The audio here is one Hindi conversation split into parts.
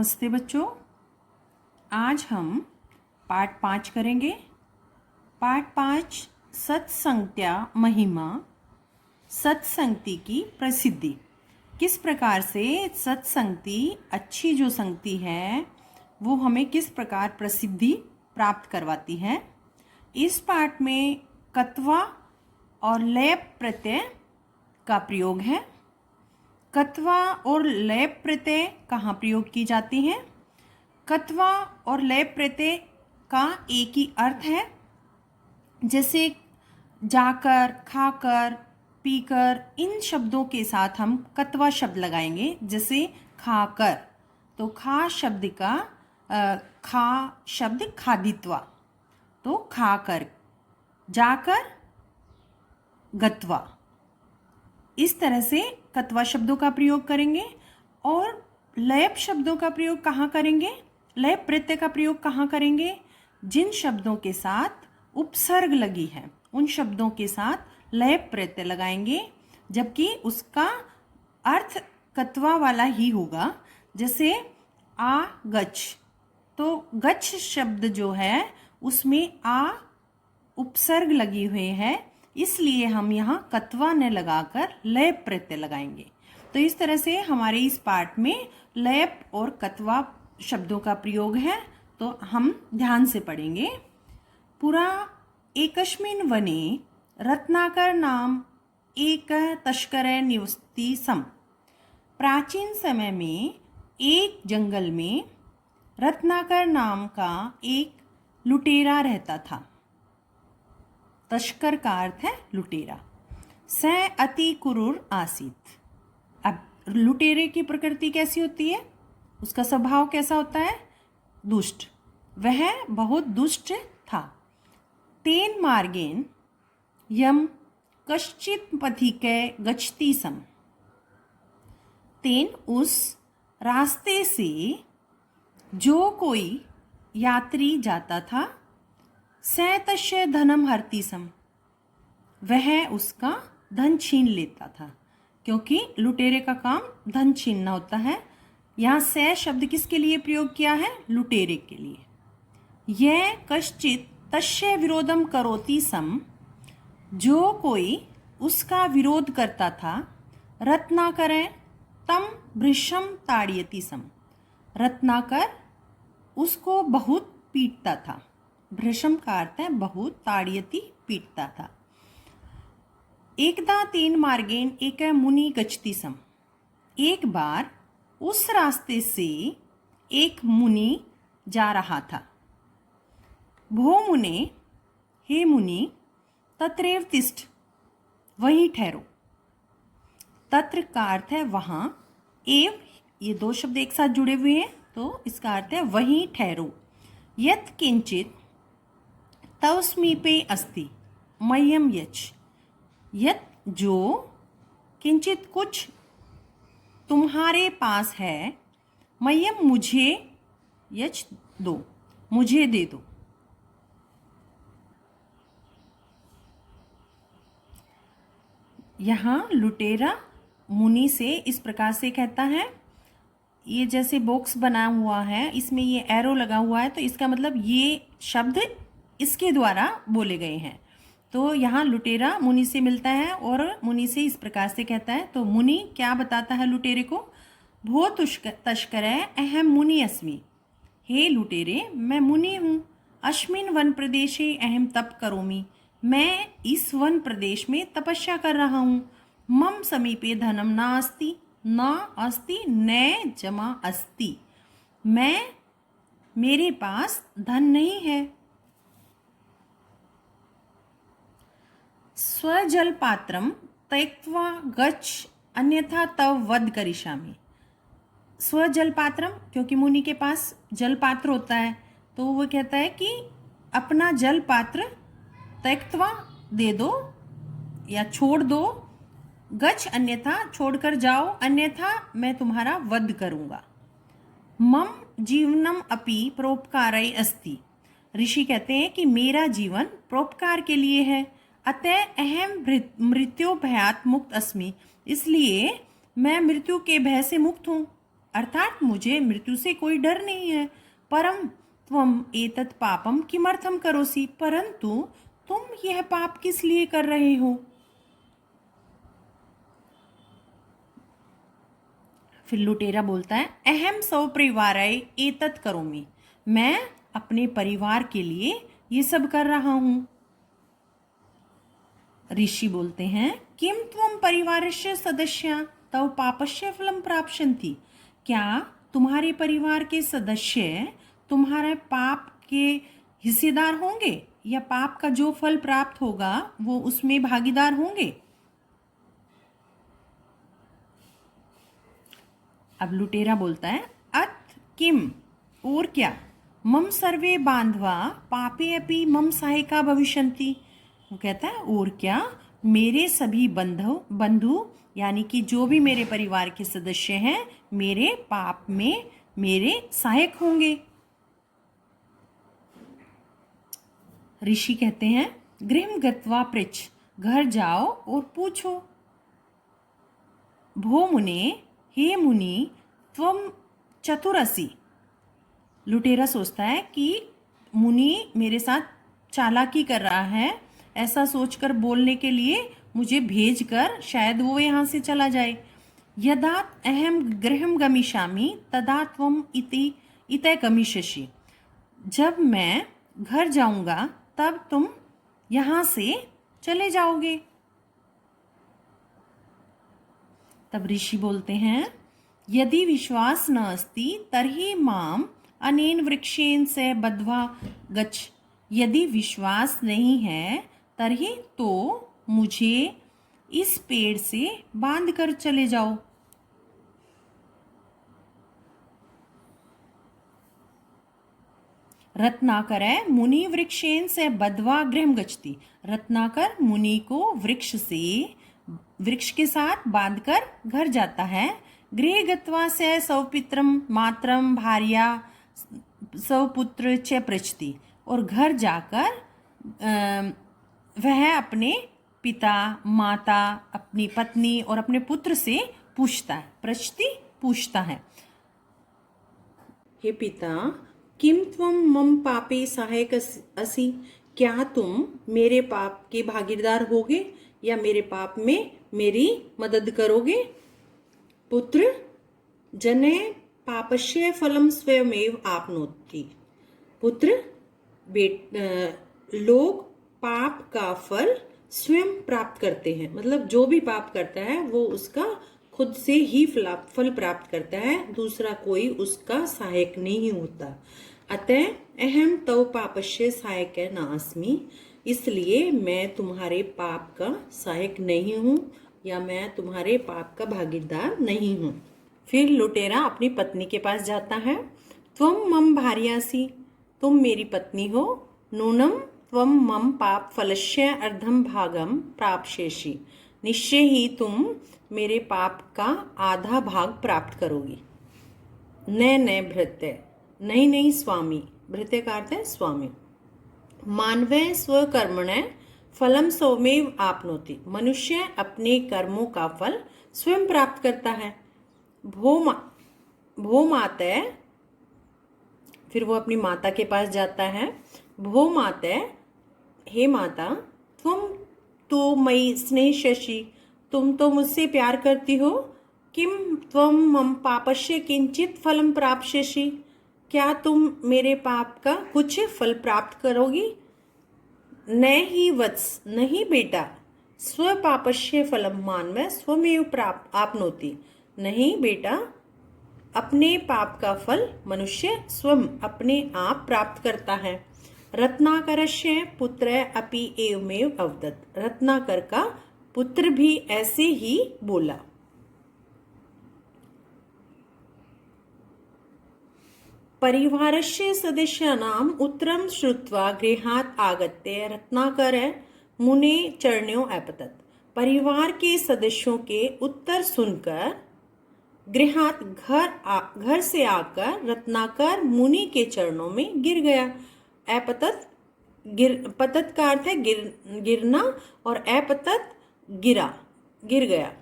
नमस्ते बच्चों। आज हम पाठ 5 करेंगे। पाठ 5 सत्संगत्या महिमा, सत्संगति की प्रसिद्धि। किस प्रकार से सत्संगति, अच्छी जो संगति है वो हमें किस प्रकार प्रसिद्धि प्राप्त करवाती है। इस पाठ में कत्वा और लय प्रत्यय का प्रयोग है। कत्वा और लय प्रत्यय कहाँ प्रयोग की जाती हैं? कत्वा और लय प्रत्यय का एक ही अर्थ है। जैसे जाकर, खाकर, पीकर, इन शब्दों के साथ हम कत्वा शब्द लगाएंगे। जैसे खाकर, तो खा शब्द का खा शब्द खादित्वा, तो खाकर, जाकर गत्वा। इस तरह से कत्वा शब्दों का प्रयोग करेंगे। और लय शब्दों का प्रयोग कहाँ करेंगे? लय प्रत्यय का प्रयोग कहाँ करेंगे? जिन शब्दों के साथ उपसर्ग लगी है उन शब्दों के साथ लय प्रत्यय लगाएंगे, जबकि उसका अर्थ कत्वा वाला ही होगा। जैसे आ गच्छ, तो गच्छ शब्द जो है उसमें आ उपसर्ग लगी हुई है, इसलिए हम यहाँ कत्वा ने लगाकर लय प्रत्यय लगाएंगे। तो इस तरह से हमारे इस पाठ में लय और कत्वा शब्दों का प्रयोग है, तो हम ध्यान से पढ़ेंगे। पुरा एकस्मिन् वने रत्नाकर नाम एक तस्कर निवसति सम। प्राचीन समय में एक जंगल में रत्नाकर नाम का एक लुटेरा रहता था। तस्कर का अर्थ है लुटेरा। स अति क्रूर आसीत। अब लुटेरे की प्रकृति कैसी होती है, उसका स्वभाव कैसा होता है? दुष्ट। वह बहुत दुष्ट था। तेन मार्गेन यम कश्चित पथिके गच्छति सम। तेन उस रास्ते से जो कोई यात्री जाता था, सैतस्य धनम हरति सम, वह उसका धन छीन लेता था। क्योंकि लुटेरे का काम धन छीनना होता है। यहाँ सै शब्द किसके लिए प्रयोग किया है? लुटेरे के लिए। यह कश्चित तस्य विरोधम करोति सम, जो कोई उसका विरोध करता था, रत्नाकर तम भृशम ताड़यति सम, रत्नाकर उसको बहुत पीटता था। भृशम का अर्थ है बहुत, ताड़यति पीटता था। एकदा तेन मार्गेन एक मुनि गच्छति सम। एक बार उस रास्ते से एक मुनि जा रहा था। भो मुने, हे मुनि, तत्रैव तिष्ठ, वहीं ठहरो। तत्र का अर्थ है वहाँ, एव ये दो शब्द एक साथ जुड़े हुए हैं, तो इसका अर्थ है वहीं ठहरो। यत् किंचित तव समीपे अस्ति मह्यम यच्छ। यत् जो, किंचित कुछ तुम्हारे पास है, मह्यम मुझे, यच्छ दो, मुझे दे दो। यहाँ लुटेरा मुनि से इस प्रकार से कहता है, ये जैसे बॉक्स बना हुआ है, इसमें ये एरो लगा हुआ है, तो इसका मतलब ये शब्द इसके द्वारा बोले गए हैं। तो यहाँ लुटेरा मुनि से मिलता है और मुनि से इस प्रकार से कहता है। तो मुनि क्या बताता है लुटेरे को? भो तस्कर अहम मुनि अस्मि। हे लुटेरे, मैं मुनि हूँ। अस्मिन् वन प्रदेशे अहम तप करोमि, मैं इस वन प्रदेश में तपस्या कर रहा हूँ। मम समीपे धनम नास्ति, न अस्ति न जमा अस्ति, मेरे पास धन नहीं है। स्वजल पात्रम त्यक्त्वा गच्छ अन्यथा तव वध करिष्यामि। स्वजल पात्रम, क्योंकि मुनि के पास जल पात्र होता है, तो वो कहता है कि अपना जल पात्र त्यक्त्वा दे दो या छोड़ दो, गच्छ अन्यथा छोड़कर जाओ, अन्यथा मैं तुम्हारा वध करूंगा। मम जीवनम अपि परोपकारै अस्ति। ऋषि कहते हैं कि मेरा जीवन परोपकार के लिए है। अतः अहम मृत्यु भयात मुक्त अस्मि, इसलिए मैं मृत्यु के भय से मुक्त हूँ। अर्थात मुझे मृत्यु से कोई डर नहीं है। परम त्वम एतत् पापम किमर्थम करोसि, परंतु तुम यह पाप किस लिए कर रहे हो। फिर लुटेरा बोलता है अहम स्वपरिवाराय एतत् करोमि, मैं अपने परिवार के लिए ये सब कर रहा हूं। ऋषि बोलते हैं किम त्वम परिवारस्य सदस्य तव पापस्य फलम प्राप्स्यन्ति, क्या तुम्हारे परिवार के सदस्य तुम्हारे पाप के हिस्सेदार होंगे या पाप का जो फल प्राप्त होगा वो उसमें भागीदार होंगे। अब लुटेरा बोलता है अत किम, और क्या, मम सर्वे बांधवा पापे अपि मम सहायका भविष्यन्ति, वो कहता है और क्या, मेरे सभी बंधु यानी कि जो भी मेरे परिवार के सदस्य हैं मेरे पाप में मेरे सहायक होंगे। ऋषि कहते हैं गृहं गत्वा पृच्छ, घर जाओ और पूछो। भो मुने, हे मुनि, त्वम चतुरसि। लुटेरा सोचता है कि मुनि मेरे साथ चालाकी कर रहा है, ऐसा सोचकर बोलने के लिए मुझे भेजकर शायद वो यहाँ से चला जाए। यदा अहम गृहं गमिष्यामि तदा त्वम इतः गमिष्यसि, जब मैं घर जाऊंगा तब तुम यहाँ से चले जाओगे। तब ऋषि बोलते हैं यदि विश्वास न अस्ति तर्हि माम अनेन वृक्षेन से बद्ध्वा गच्छ, यदि विश्वास नहीं है तर्हि तो मुझे इस पेड़ से बांध कर चले जाओ। रत्नाकर मुनि वृक्षेन से बद्ध्वा गृहं गच्छति, रत्नाकर मुनि को वृक्ष के साथ बांधकर घर जाता है। गृह गत्वा से सौपित्रम मातरम भार्या सौपुत्र च पृच्छति, और घर जाकर वह अपने पिता माता अपनी पत्नी और अपने पुत्र से पूछता है, पृच्छति पूछता है। हे पिता किम त्वम मम पापे सहायक असि, क्या तुम मेरे पाप के भागीदार होगे या मेरे पाप में मेरी मदद करोगे। पुत्र जने पापस्य फलम स्वयमेव आपनोति, पुत्र लोग पाप का फल स्वयं प्राप्त करते हैं, मतलब जो भी पाप करता है वो उसका खुद से ही फल प्राप्त करता है, दूसरा कोई उसका सहायक नहीं होता। अतः अहम तव पापस्य सहायक नास्मि, इसलिए मैं तुम्हारे पाप का सहायक नहीं हूँ या मैं तुम्हारे पाप का भागीदार नहीं हूँ। फिर लुटेरा अपनी पत्नी के पास जाता है। त्वम मम भार्यासि, तुम मेरी पत्नी हो। नूनम त्वम मम पाप फलस्य अर्धम भागम प्राप्स्यसि, निश्चय ही तुम मेरे पाप का आधा भाग प्राप्त करोगी। न भृत्य, नहीं नहीं स्वामी, भृत्य का अर्थ है स्वामी। मानवः स्वकर्मणः फलम स्वमेव आपनोति, मनुष्य अपने कर्मों का फल स्वयं प्राप्त करता है। भो माता, फिर वो अपनी माता के पास जाता है। भो माता, हे माता, तुम तो मई स्नेहिष्यसि, तुम तो मुझसे प्यार करती हो। किम त्वम मम पापस्य किंचित फलम प्राप्स्यसि, क्या तुम मेरे पाप का कुछ फल प्राप्त करोगी। न ही वत्स, नहीं बेटा। स्व पापस्य फलम मानव स्वमेव प्राप्त आपनोति, नहीं बेटा, अपने पाप का फल मनुष्य स्वयं अपने आप प्राप्त करता है। रत्नाकरस्य पुत्र अपि एवमेव अवदत्, रत्नाकर का पुत्र भी ऐसे ही बोला। परिवारस्य सदस्यानाम् उत्तरं श्रुत्वा गृहात् आगत्य रत्नाकर मुने चरणयों अपतत्, परिवार के सदस्यों के उत्तर सुनकर गृहात घर से आकर रत्नाकर मुनि के चरणों में गिर गया। अपतत पतत का अर्थ है गिरना और अपतत गिर गया।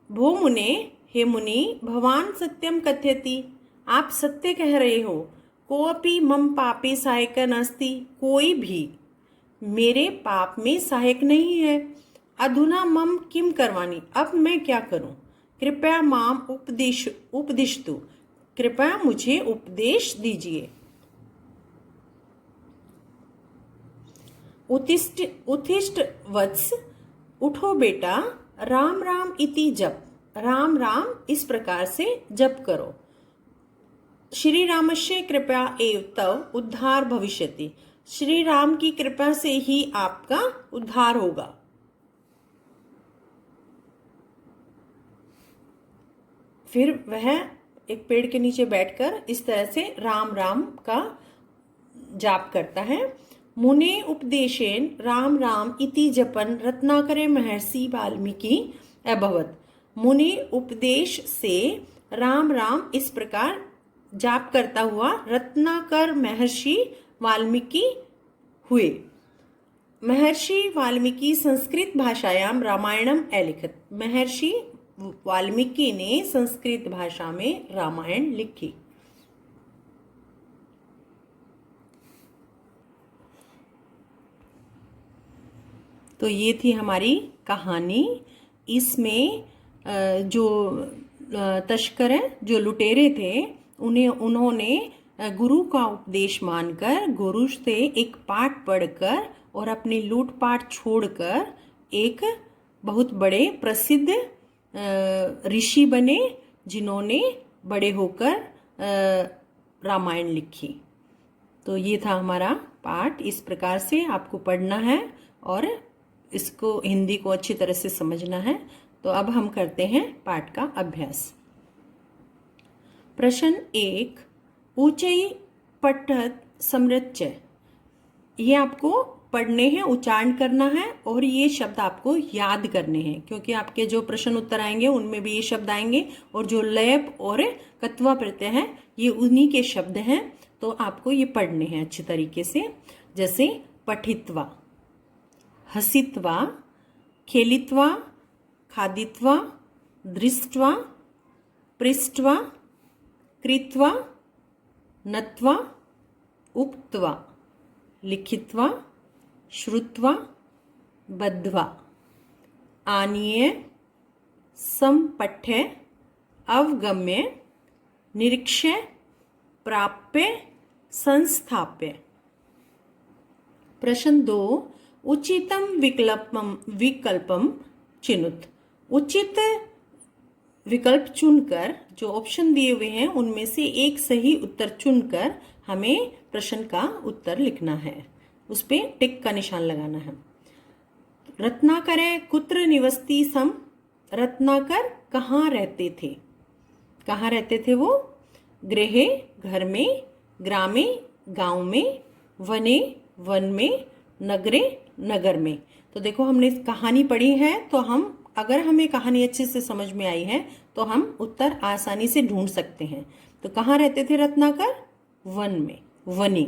भो मुने, हे मुनि भवान सत्यम कथयति, आप सत्य कह रहे हो। कोऽपि मम पापे सहायक नास्ति, कोई भी मेरे पाप में सहायक नहीं है। अधुना मम किम करवाणी, अब मैं क्या करूं। कृपया माम उपदिष्टु, कृपया मुझे उपदेश दीजिए। उत्तिष्ठ वत्स, उठो बेटा। राम राम इति जप, राम राम इस प्रकार से जप करो। श्री रामस्य कृपया एव तव उद्धार भविष्यति, श्री राम की कृपा से ही आपका उद्धार होगा। फिर वह एक पेड़ के नीचे बैठकर इस तरह से राम राम का जाप करता है। मुने उपदेशेन राम राम इति जपन रत्नाकरे महर्षि वाल्मीकि अभवत, मुनि उपदेश से राम राम इस प्रकार जाप करता हुआ रत्नाकर महर्षि वाल्मीकि हुए। महर्षि वाल्मीकि संस्कृत भाषायाम रामायणम अलिखत, महर्षि वाल्मीकि ने संस्कृत भाषा में रामायण लिखी। तो ये थी हमारी कहानी। इसमें जो तस्कर हैं, जो लुटेरे थे, उन्होंने गुरु का उपदेश मानकर गुरु से एक पाठ पढ़कर और अपनी लूटपाट छोड़कर एक बहुत बड़े प्रसिद्ध ऋषि बने, जिन्होंने बड़े होकर रामायण लिखी। तो ये था हमारा पाठ। इस प्रकार से आपको पढ़ना है और इसको हिंदी को अच्छी तरह से समझना है। तो अब हम करते हैं पाठ का अभ्यास। प्रश्न 1, ऊंचाई पठत समृच्य। ये आपको पढ़ने हैं, उच्चारण करना है और ये शब्द आपको याद करने हैं, क्योंकि आपके जो प्रश्न उत्तर आएंगे उनमें भी ये शब्द आएंगे और जो लयप और कत्वा प्रत्यय हैं ये उन्हीं के शब्द हैं। तो आपको ये पढ़ने हैं अच्छी तरीके से। जैसे पठित्वा, हसित्वा, खेलित्वा, खादित्वा, दृष्ट्वा, पृष्ट्वा, कृत्वा, नत्वा, उक्त्वा, लिखित्वा, श्रुत्वा, बद्ध्वा, आनीय, संपठ्य, अवगम्य, निरीक्ष्य, प्राप्य, संस्थाप्य। प्रश्न 2, उचितम विकल्पम चिनुत। उचित विकल्प चुनकर, जो ऑप्शन दिए हुए हैं उनमें से एक सही उत्तर चुनकर हमें प्रश्न का उत्तर लिखना है, उस पे टिक का निशान लगाना है। रत्नाकरे कुत्र निवसति सम, रत्नाकर कहाँ रहते थे। कहाँ रहते थे वो। गृहे घर में, ग्रामे गांव में, वने वन में, नगरे नगर में। तो देखो हमने कहानी पढ़ी है, तो हम अगर हमें कहानी अच्छे से समझ में आई है तो हम उत्तर आसानी से ढूंढ सकते हैं। तो कहाँ रहते थे रत्नाकर। वन में, वने।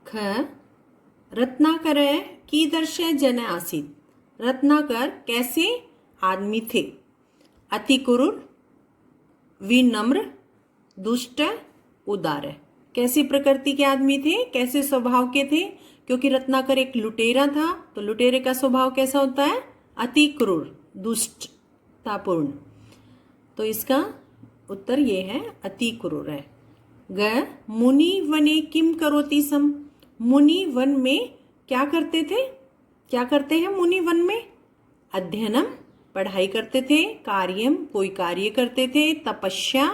ख, रत्नाकर कीदर्श जन आसीत। रत्नाकर कैसे आदमी थे। अति क्रूर, विनम्र, दुष्ट, उदार। कैसी प्रकृति के आदमी थे, कैसे स्वभाव के थे। क्योंकि रत्नाकर एक लुटेरा था, तो लुटेरे का स्वभाव कैसा होता है। अति क्रूर, दुष्टतापूर्ण। तो इसका उत्तर ये है, अति क्रूर है। ग, मुनि वने किम करोति सम। मुनि वन में क्या करते थे। क्या करते हैं मुनि वन में। अध्ययनम, पढ़ाई करते थे। कार्यम, कोई कार्य करते थे। तपस्या,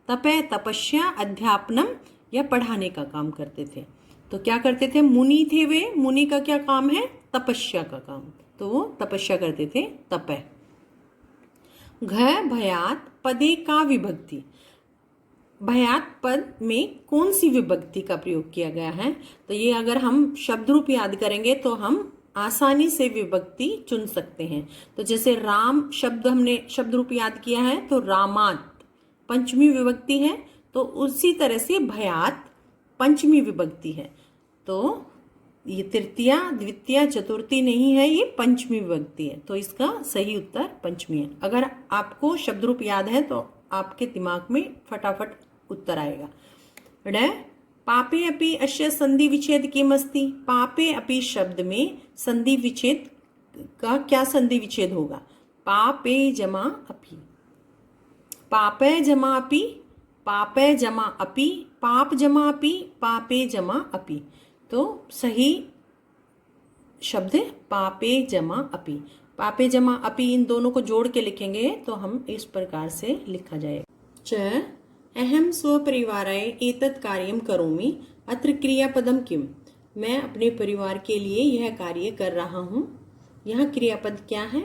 तपस्या, अध्यापनम या पढ़ाने का काम करते थे। तो क्या करते थे, मुनि थे वे। मुनि का क्या काम है, तपस्या का काम। तो वो तपस्या करते थे, तपय। घ, भयात पदे का विभक्ति। भयात पद में कौन सी विभक्ति का प्रयोग किया गया है। तो ये अगर हम शब्द रूप याद करेंगे तो हम आसानी से विभक्ति चुन सकते हैं। तो जैसे राम शब्द हमने शब्द रूप याद किया है, तो रामात पंचमी विभक्ति है। तो उसी तरह से भयात पंचमी विभक्ति है। तो ये तृतीया, द्वितीया, चतुर्थी नहीं है, ये पंचमी विभक्ति है, तो इसका सही उत्तर पंचमी है। अगर आपको शब्द रूप याद है तो आपके दिमाग में फटाफट उत्तर आएगा। ड पापे अपि अस्य संधि विच्छेद किम अस्ति। पापे अपि शब्द में संधि विच्छेद का क्या संधि विच्छेद होगा? पापे जमा अपि, पापे जमा अपि, पापे जमा अपि, पाप जमा अपि, पापे जमा अपि। तो सही शब्द है पापे जमा अपि। पापे जमा अपि इन दोनों को जोड़ के लिखेंगे तो हम इस प्रकार से लिखा जाएगा। च अहम स्वपरिवाराय एतत् कार्यं करोमि, अत्र क्रियापदम किम। मैं अपने परिवार के लिए यह कार्य कर रहा हूँ। यह क्रियापद क्या है?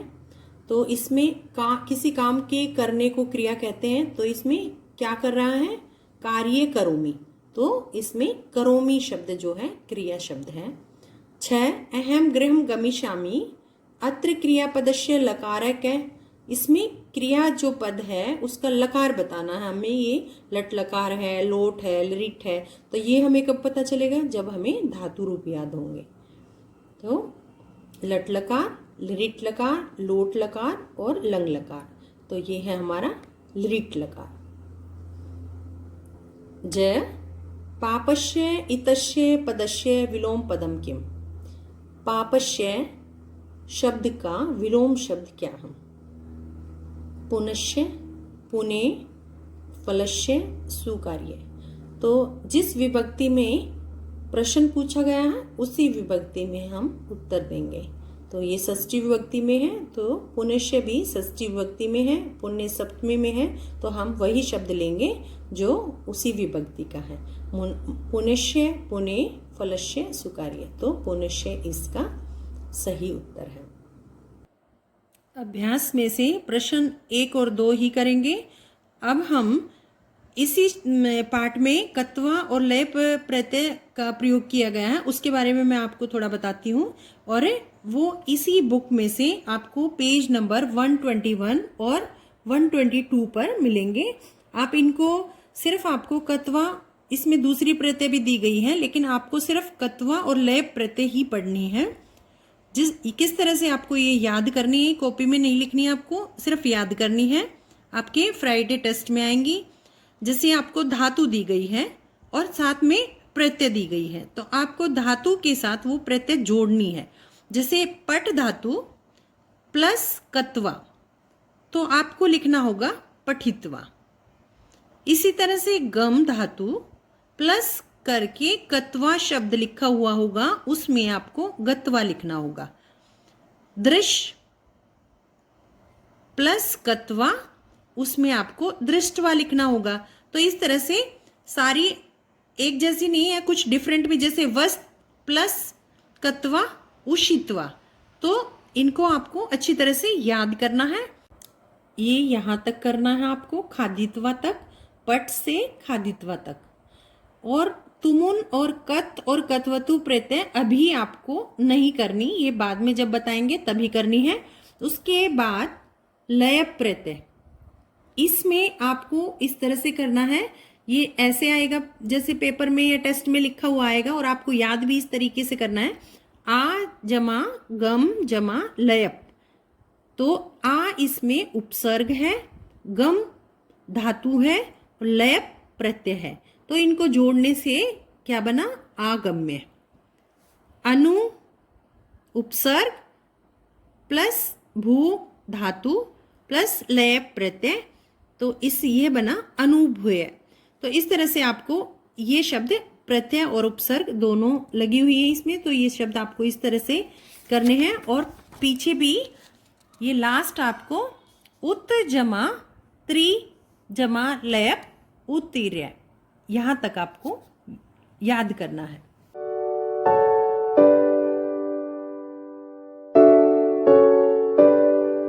तो इसमें किसी काम के करने को क्रिया कहते हैं, तो इसमें क्या कर रहा है? कार्य करोमि, तो इसमें करोमि शब्द जो है क्रिया शब्द है। 6 अहम गृहं गमिष्यामि, अत्र क्रियापदस्य लकारक है। इसमें क्रिया जो पद है उसका लकार बताना है हमें। ये लट लकार है, लोट है, लिट है, तो ये हमें कब पता चलेगा? जब हमें धातु रूप याद होंगे। तो लट लकार, लिट लकार, लोट लकार और लंग लकार, तो ये है हमारा लिट लकार। ज पापस्य इतस्य पदस्य विलोम पदम किम। पापस्य शब्द का विलोम शब्द क्या है? पुनश्य, पुने, फलस्य, सुकार्य। तो जिस विभक्ति में प्रश्न पूछा गया है उसी विभक्ति में हम उत्तर देंगे। तो ये षष्ठी विभक्ति में है, तो पुनश्य भी षष्ठी विभक्ति में है, पुण्य सप्तमी में है, तो हम वही शब्द लेंगे जो उसी विभक्ति का है। पुनश्य, पुने, फलस्य, सुकार्य, तो पुनश्य इसका सही उत्तर है। अभ्यास में से प्रश्न 1 और 2 ही करेंगे। अब हम इसी पाठ में कत्वा और लय प्रत्यय का प्रयोग किया गया है उसके बारे में मैं आपको थोड़ा बताती हूँ, और वो इसी बुक में से आपको पेज नंबर 121 और 122 पर मिलेंगे। आप इनको सिर्फ आपको कत्वा, इसमें दूसरी प्रत्यय भी दी गई है, लेकिन आपको सिर्फ कत्वा और लय प्रत्यय ही पढ़नी है। किस तरह से आपको ये याद करनी है, कॉपी में नहीं लिखनी है, आपको सिर्फ याद करनी है। आपके फ्राइडे टेस्ट में आएंगी। जैसे आपको धातु दी गई है और साथ में प्रत्यय दी गई है, तो आपको धातु के साथ वो प्रत्यय जोड़नी है। जैसे पट धातु प्लस कत्वा, तो आपको लिखना होगा पठित्वा। इसी तरह से गम धातु प्लस करके कत्वा शब्द लिखा हुआ होगा, उसमें आपको गत्वा लिखना होगा। दृश्य प्लस कत्वा, उसमें आपको दृष्टवा लिखना होगा। तो इस तरह से सारी एक जैसी नहीं है, कुछ डिफरेंट भी, जैसे वस्त प्लस कत्वा उषित्वा, तो इनको आपको अच्छी तरह से याद करना है। ये यहाँ तक करना है आपको, खादित्वा तक, पट से खादित्वा तक। और तुमुन और कत और कत्वतु प्रत्यय अभी आपको नहीं करनी, ये बाद में जब बताएंगे तभी करनी है। उसके बाद लय प्रत्यय, इसमें आपको इस तरह से करना है। ये ऐसे आएगा जैसे पेपर में या टेस्ट में लिखा हुआ आएगा, और आपको याद भी इस तरीके से करना है। आ जमा गम जमा लयप, तो आ इसमें उपसर्ग है, गम धातु है, लयप प्रत्यय है, तो इनको जोड़ने से क्या बना? आगम्य। अनु उपसर्ग प्लस भू धातु प्लस लय प्रत्यय, तो ये बना अनुभूय। तो इस तरह से आपको ये शब्द प्रत्यय और उपसर्ग दोनों लगी हुई है इसमें, तो ये शब्द आपको इस तरह से करने हैं। और पीछे भी ये लास्ट आपको उत जमा त्रि जमा लयप उत्तीर्य, यहाँ तक आपको याद करना है।